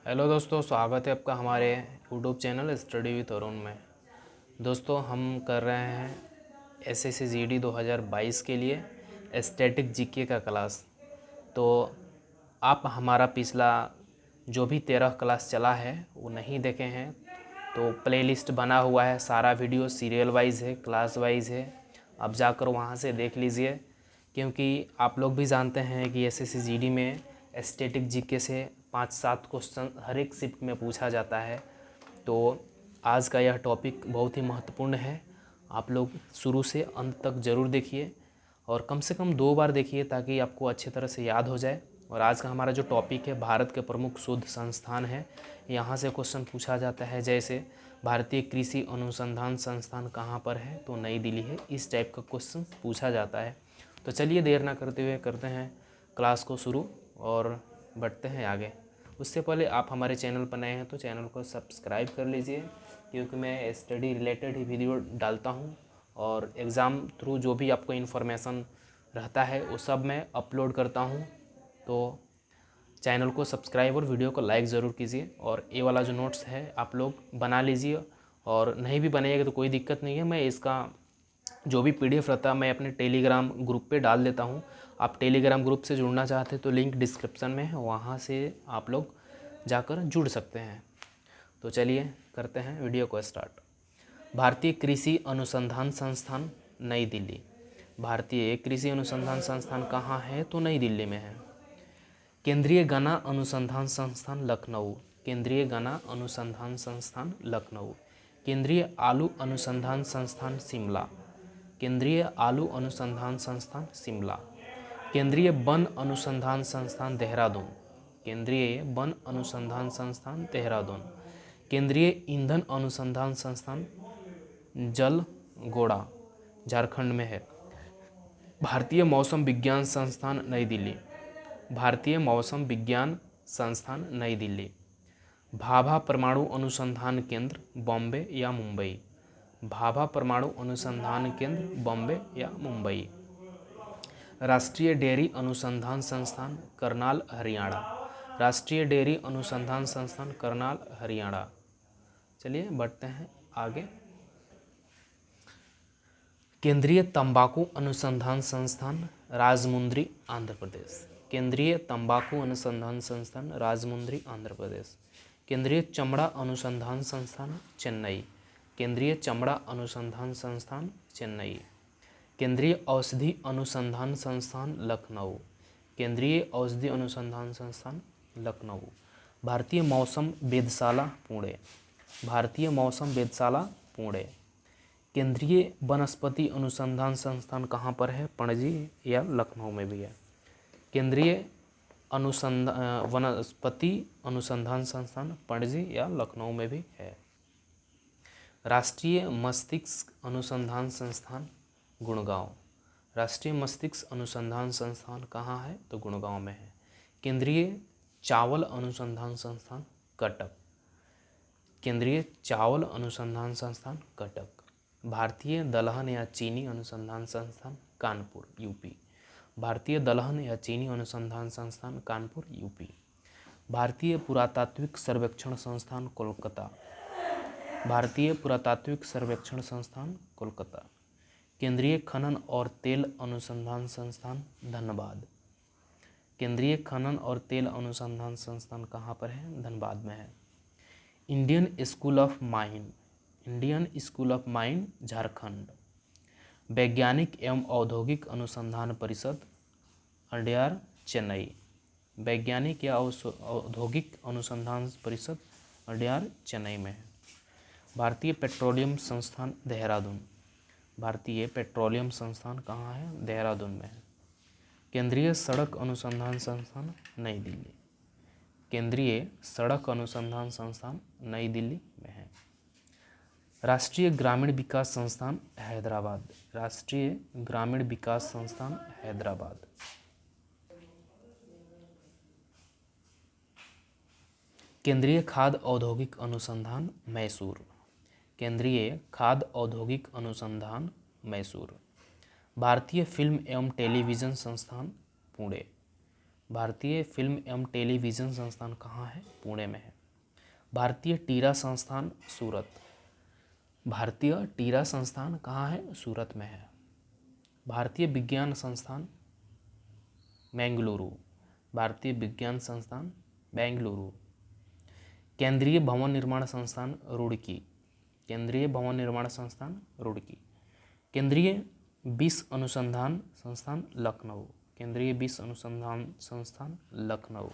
Hello दोस्तों, स्वागत है आपका हमारे YouTube channel study with Arun में। दोस्तों, हम कर रहे हैं एसएससी जीडी 2022 के लिए स्टैटिक जीके का क्लास। तो आप हमारा पिछला जो भी 13 क्लास चला है वो नहीं देखे हैं तो प्लेलिस्ट बना हुआ है, सारा वीडियो सीरियल वाइज है, क्लास वाइज है। आप जाकर वहाँ से देख लीजिए, क्योंकि आप लोग भी जानते हैं कि एसएससी जीडी में स्टैटिक जीके से 5-7 क्वेश्चन हर एक शिफ्ट में पूछा जाता है। तो आज का यह टॉपिक बहुत ही महत्वपूर्ण है। आप लोग शुरू से अंत तक ज़रूर देखिए और कम से कम 2 बार देखिए ताकि आपको अच्छी तरह से याद हो जाए। और आज का हमारा जो टॉपिक है, भारत के प्रमुख शोध संस्थान है, यहाँ से क्वेश्चन पूछा जाता है। जैसे भारतीय कृषि अनुसंधान संस्थान कहाँ पर है, तो नई दिल्ली है। इस टाइप का क्वेश्चन पूछा जाता है। तो चलिए देर ना करते हुए करते हैं क्लास को शुरू और बढ़ते हैं आगे। उससे पहले आप हमारे चैनल पर नए हैं तो चैनल को सब्सक्राइब कर लीजिए, क्योंकि मैं स्टडी रिलेटेड ही वीडियो डालता हूँ और एग्ज़ाम थ्रू जो भी आपको इन्फॉर्मेशन रहता है वो सब मैं अपलोड करता हूँ। तो चैनल को सब्सक्राइब और वीडियो को लाइक ज़रूर कीजिए। और ये वाला जो नोट्स है आप लोग बना लीजिए, और नहीं भी बनेगा तो कोई दिक्कत नहीं है, मैं इसका जो भी पीडीएफ रहता है मैं अपने टेलीग्राम ग्रुप पे डाल देता हूँ। आप टेलीग्राम ग्रुप से जुड़ना चाहते हैं तो लिंक डिस्क्रिप्शन में है, वहाँ से आप लोग जाकर जुड़ सकते हैं। तो चलिए करते हैं वीडियो को स्टार्ट। भारतीय कृषि अनुसंधान संस्थान नई दिल्ली। भारतीय कृषि अनुसंधान संस्थान कहाँ है, तो नई दिल्ली में है। केंद्रीय गन्ना अनुसंधान संस्थान लखनऊ। केंद्रीय गन्ना अनुसंधान संस्थान लखनऊ। केंद्रीय आलू अनुसंधान संस्थान शिमला। केंद्रीय आलू अनुसंधान संस्थान शिमला। केंद्रीय वन अनुसंधान संस्थान देहरादून। केंद्रीय वन अनुसंधान संस्थान देहरादून। केंद्रीय ईंधन अनुसंधान संस्थान जलगोड़ा झारखंड में है। भारतीय मौसम विज्ञान संस्थान नई दिल्ली। भारतीय मौसम विज्ञान संस्थान नई दिल्ली। भाभा परमाणु अनुसंधान केंद्र बॉम्बे या मुंबई। भाभा परमाणु अनुसंधान केंद्र बॉम्बे या मुंबई। राष्ट्रीय डेयरी अनुसंधान संस्थान करनाल हरियाणा। राष्ट्रीय डेयरी अनुसंधान संस्थान करनाल हरियाणा। चलिए बढ़ते हैं आगे। केंद्रीय तंबाकू अनुसंधान संस्थान राजमुंद्री आंध्र प्रदेश। केंद्रीय तंबाकू अनुसंधान संस्थान राजमुंद्री आंध्र प्रदेश। केंद्रीय चमड़ा अनुसंधान संस्थान चेन्नई। केंद्रीय चमड़ा अनुसंधान संस्थान चेन्नई। केंद्रीय औषधि अनुसंधान संस्थान लखनऊ। केंद्रीय औषधि अनुसंधान संस्थान लखनऊ। भारतीय मौसम वेधशाला पुणे। भारतीय मौसम वेधशाला पुणे। केंद्रीय वनस्पति अनुसंधान संस्थान कहाँ पर है, पणजी या लखनऊ में भी है। केंद्रीय वनस्पति अनुसंधान संस्थान पणजी या लखनऊ में भी है। राष्ट्रीय मस्तिष्क अनुसंधान संस्थान गुड़गांव। राष्ट्रीय मस्तिष्क अनुसंधान संस्थान कहाँ है, तो गुड़गांव में है। केंद्रीय चावल अनुसंधान संस्थान कटक। केंद्रीय चावल अनुसंधान संस्थान कटक। भारतीय दलहन या चीनी अनुसंधान संस्थान कानपुर यूपी। भारतीय दलहन या चीनी अनुसंधान संस्थान कानपुर यूपी। भारतीय पुरातात्विक सर्वेक्षण संस्थान कोलकाता। भारतीय पुरातात्विक सर्वेक्षण संस्थान कोलकाता। केंद्रीय खनन और तेल अनुसंधान संस्थान धनबाद। केंद्रीय खनन और तेल अनुसंधान संस्थान कहाँ पर है, धनबाद में है। Indian school of mine. Indian school of mine Jharkhand. वैज्ञानिक एवं औद्योगिक अनुसंधान परिषद अड्यार चेन्नई। वैज्ञानिक या औद्योगिक अनुसंधान परिषद अड्यार चेन्नई में है। भारतीय पेट्रोलियम संस्थान देहरादून। भारतीय पेट्रोलियम संस्थान कहाँ है, देहरादून में है। केंद्रीय सड़क अनुसंधान संस्थान नई दिल्ली। केंद्रीय सड़क अनुसंधान संस्थान नई दिल्ली में है। राष्ट्रीय ग्रामीण विकास संस्थान हैदराबाद। राष्ट्रीय ग्रामीण विकास संस्थान हैदराबाद। केंद्रीय खाद्य औद्योगिक अनुसंधान मैसूर। केंद्रीय खाद्य औद्योगिक अनुसंधान मैसूर। भारतीय फिल्म एवं टेलीविज़न संस्थान पुणे। भारतीय फिल्म एवं टेलीविज़न संस्थान कहाँ है? पुणे में है। भारतीय टीरा संस्थान सूरत। भारतीय टीरा संस्थान कहाँ है? सूरत में है। भारतीय विज्ञान संस्थान बेंगलुरु। भारतीय विज्ञान संस्थान बेंगलुरु। केंद्रीय भवन निर्माण संस्थान रुड़की। केंद्रीय भवन निर्माण संस्थान रुड़की। केंद्रीय विष अनुसंधान संस्थान लखनऊ। केंद्रीय विष अनुसंधान संस्थान लखनऊ।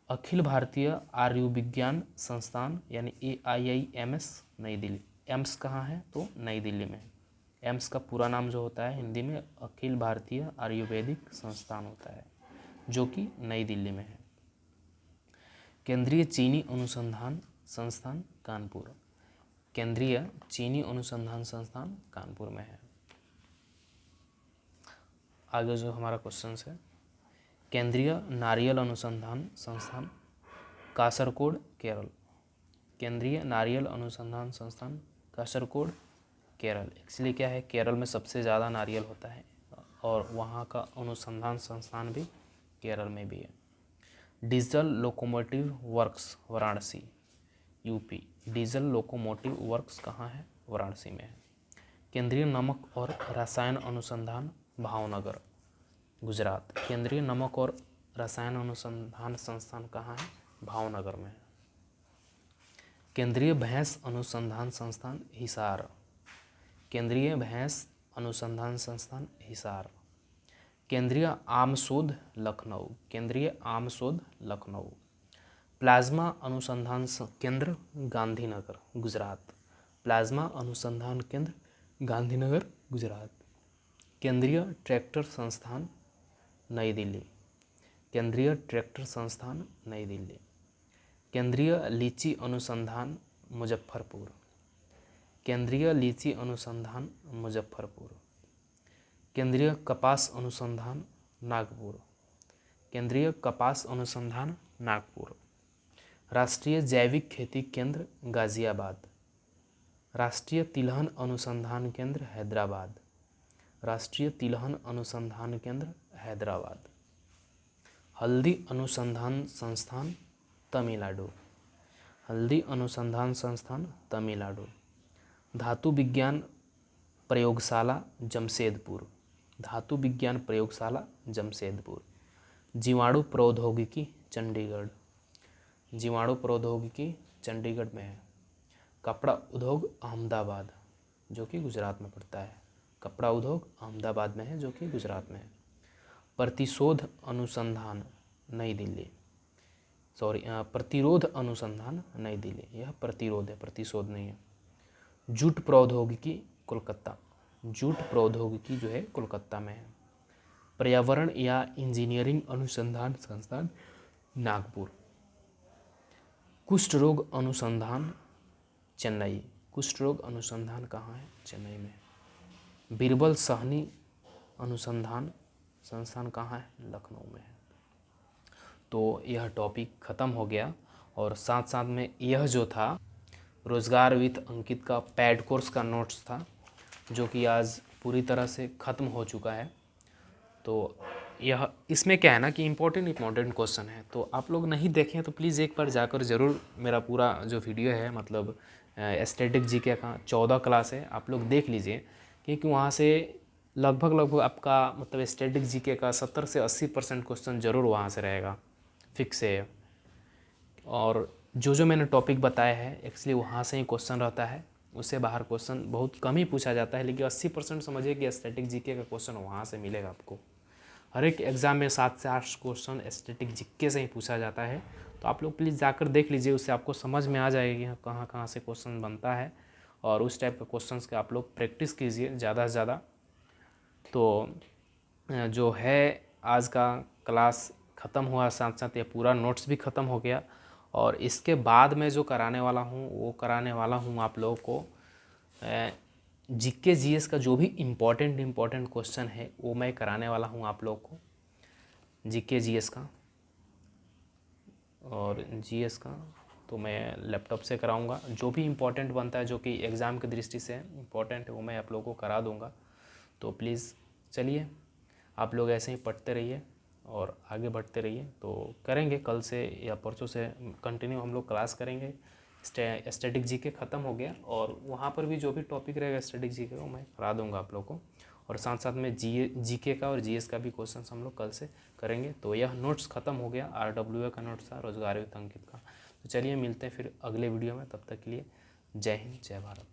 अखिल भारतीय आयुर्विज्ञान संस्थान यानी AIIMS नई दिल्ली। एम्स कहाँ है? तो नई दिल्ली में। एम्स का पूरा नाम जो होता है हिंदी में अखिल भारतीय आयुर्वेदिक संस्थान होता है, जो कि नई दिल्ली में है। केंद्रीय चीनी अनुसंधान संस्थान कानपुर। केंद्रीय चीनी अनुसंधान संस्थान कानपुर में है। आगे जो हमारा क्वेश्चन है, केंद्रीय नारियल अनुसंधान संस्थान कासरकोड केरल। केंद्रीय नारियल अनुसंधान संस्थान कासरकोड केरल। एक्चुअली क्या है, केरल में सबसे ज़्यादा नारियल होता है और वहाँ का अनुसंधान संस्थान भी केरल में भी है। Diesel locomotive works Varanasi UP। Diesel locomotive works कहाँ है? वाराणसी में है। केंद्रीय नमक और रसायन अनुसंधान भावनगर गुजरात। केंद्रीय नमक और रसायन अनुसंधान संस्थान कहाँ है? भावनगर में है। केंद्रीय भैंस अनुसंधान संस्थान हिसार। केंद्रीय भैंस अनुसंधान संस्थान हिसार। केंद्रीय आम शोध लखनऊ। केंद्रीय आम शोध लखनऊ। प्लाज्मा अनुसंधान केंद्र गांधीनगर गुजरात। प्लाज्मा अनुसंधान केंद्र गांधीनगर गुजरात। केंद्रीय ट्रैक्टर संस्थान नई दिल्ली। केंद्रीय ट्रैक्टर संस्थान नई दिल्ली। केंद्रीय लीची अनुसंधान मुजफ्फरपुर। केंद्रीय लीची अनुसंधान मुजफ्फरपुर। केंद्रीय कपास अनुसंधान नागपुर। केंद्रीय कपास अनुसंधान नागपुर। राष्ट्रीय जैविक खेती केंद्र गाजियाबाद। राष्ट्रीय तिलहन अनुसंधान केंद्र हैदराबाद। राष्ट्रीय तिलहन अनुसंधान केंद्र हैदराबाद। हल्दी अनुसंधान संस्थान तमिलनाडु। हल्दी अनुसंधान संस्थान तमिलनाडु। धातु विज्ञान प्रयोगशाला जमशेदपुर। धातु विज्ञान प्रयोगशाला जमशेदपुर। जीवाणु प्रौद्योगिकी चंडीगढ़। जीवाणु प्रौद्योगिकी चंडीगढ़ में है। कपड़ा उद्योग अहमदाबाद, जो कि गुजरात में पड़ता है। कपड़ा उद्योग अहमदाबाद में है, जो कि गुजरात में है। प्रतिशोध अनुसंधान नई दिल्ली, प्रतिरोध अनुसंधान नई दिल्ली। यह प्रतिरोध है, प्रतिशोध नहीं है। जूट प्रौद्योगिकी कोलकाता। जूट प्रौद्योगिकी जो है कोलकाता में है। पर्यावरण या इंजीनियरिंग अनुसंधान संस्थान नागपुर। कुष्ठ रोग अनुसंधान चेन्नई। कुष्ठ रोग अनुसंधान कहाँ है? चेन्नई में। बीरबल साहनी अनुसंधान संस्थान कहाँ है? लखनऊ में है। तो यह टॉपिक ख़त्म हो गया और साथ साथ में यह जो था रोज़गार विथ अंकित का पैड कोर्स का नोट्स था, जो कि आज पूरी तरह से ख़त्म हो चुका है। तो यह इसमें क्या है ना कि इम्पोर्टेंट क्वेश्चन है, तो आप लोग नहीं देखें तो प्लीज़ एक बार जाकर ज़रूर मेरा पूरा जो वीडियो है, मतलब स्टैटिक जीके का 14 क्लास है, आप लोग देख लीजिए, क्योंकि वहाँ से लगभग आपका मतलब स्टैटिक जीके का 70 से 80% क्वेश्चन ज़रूर वहाँ से रहेगा, फिक्स है। और जो मैंने टॉपिक बताया है एक्चुअली वहाँ से ही क्वेश्चन रहता है, उससे बाहर क्वेश्चन बहुत कम ही पूछा जाता है। लेकिन 80% समझिए कि स्टैटिक जीके का क्वेश्चन वहाँ से मिलेगा आपको। हर एक एग्ज़ाम में 7 से 8 क्वेश्चन स्टैटिक जीके से ही पूछा जाता है। तो आप लोग प्लीज़ जाकर देख लीजिए, उससे आपको समझ में आ जाएगी कहाँ कहाँ से क्वेश्चन बनता है, और उस टाइप के क्वेश्चन के आप लोग प्रैक्टिस कीजिए ज़्यादा से ज़्यादा। तो जो है आज का क्लास ख़त्म हुआ, साथ साथ ये पूरा नोट्स भी ख़त्म हो गया। और इसके बाद मैं जो कराने वाला हूँ वो कराने वाला हूँ आप लोगों को जीके जीएस का जो भी इम्पोर्टेंट क्वेश्चन है वो मैं कराने वाला हूँ आप लोगों को, जीके जीएस का और जीएस का। तो मैं लैपटॉप से कराऊंगा, जो भी इम्पोर्टेंट बनता है जो कि एग्ज़ाम की दृष्टि से इम्पोर्टेंट है वो मैं आप लोगों को करा दूंगा। तो प्लीज़ चलिए आप लोग ऐसे ही पढ़ते रहिए और आगे बढ़ते रहिए। तो करेंगे कल से या परसों से कंटिन्यू हम लोग क्लास करेंगे। स्टैटिक जीके ख़त्म हो गया और वहाँ पर भी जो भी टॉपिक रहेगा स्टैटिक जीके को मैं करा दूँगा आप लोग को, और साथ साथ में जीके का और जीएस का भी क्वेश्चन हम लोग कल से करेंगे। तो यह नोट्स ख़त्म हो गया, RWA का नोट्स था, रोजगार वित्त अंकित का। तो चलिए मिलते हैं फिर अगले वीडियो में, तब तक के लिए जय हिंद जय भारत।